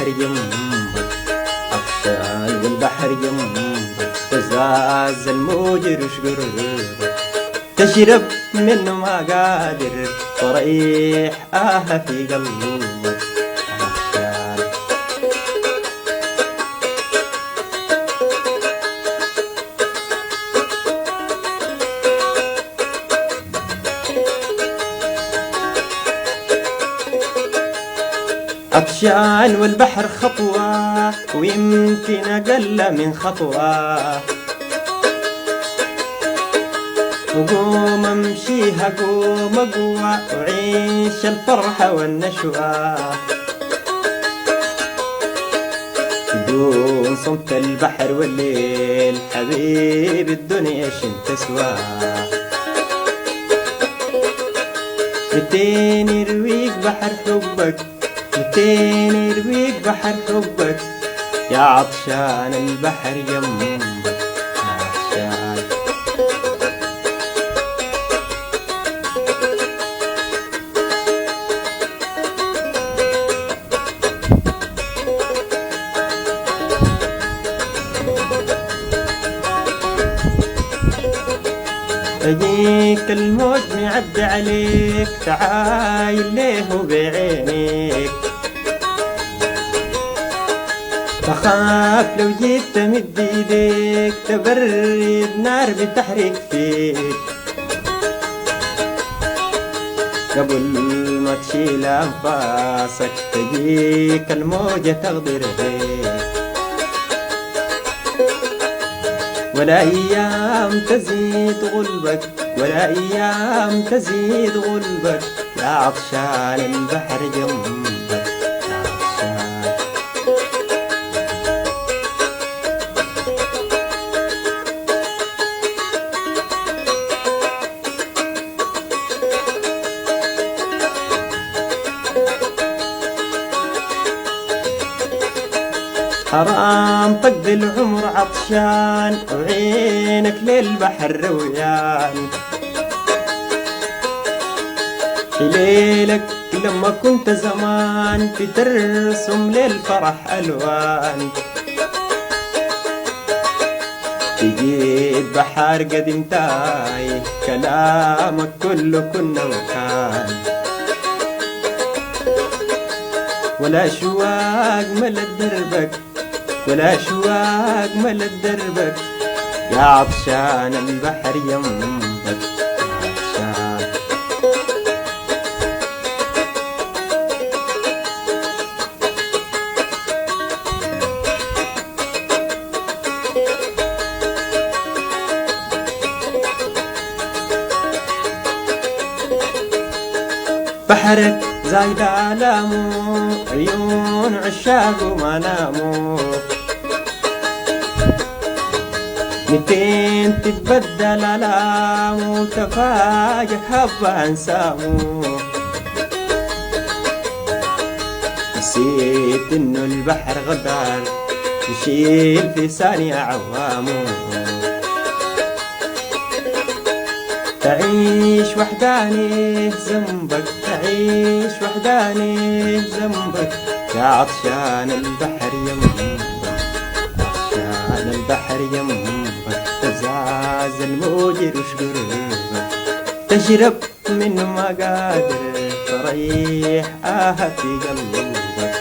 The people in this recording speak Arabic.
والبحر ينبض، عطشان والبحر ينبض، تزاز الموج يرش قربك، تشرب منه ما قادر، طريح في قلبك عطشان. عطشان والبحر خطوة ويمكن أقل من خطوة، وقوم امشيها قوم اقوى وعيش الفرحة والنشوة، بدون صمت البحر والليل حبيب الدنيا شن تسوى، متين يرويك بحر حبك، متين يرويك بحر حبك، يا عطشان البحر يمك عطشان. اجيك الموج معدي عليك، تعايل ليه بعينيك، بخاف لو جيت تمد ايديك تبرد نار بتحرق فيك، قبل ما تشيل انفاسك تجيك الموجة تغدر بيك، ولا ايام تزيد غلبك، ولا ايام تزيد غلبك، يا عطشان البحر جنبك عطشان. حرام تقضي العمر عطشان وعينك للبحر رويان، في ليلك لما كنت زمان بترسم للفرح ألوان، تجيب بحر قديم تايه كلامك كله كنا وكان، ولا شواق ملت دربك، ولا شواق ملت دربك، يا عطشان البحر يمك عطشان. بحرك زايد آلامه، عيون عشاق ما ناموا، متين تتبدل آلامه، تفاجئ هبة انسامه، نسيت انه البحر غدار يشيل في ثانية عوامه، تعيش وحداني ذنبك، تعيش وحداني ذنبك، يا عطشان البحر يمك عطشان البحر يمك، تزاز الموج يرش قربك، تشرب منه ما قادر، تريح في قلبك.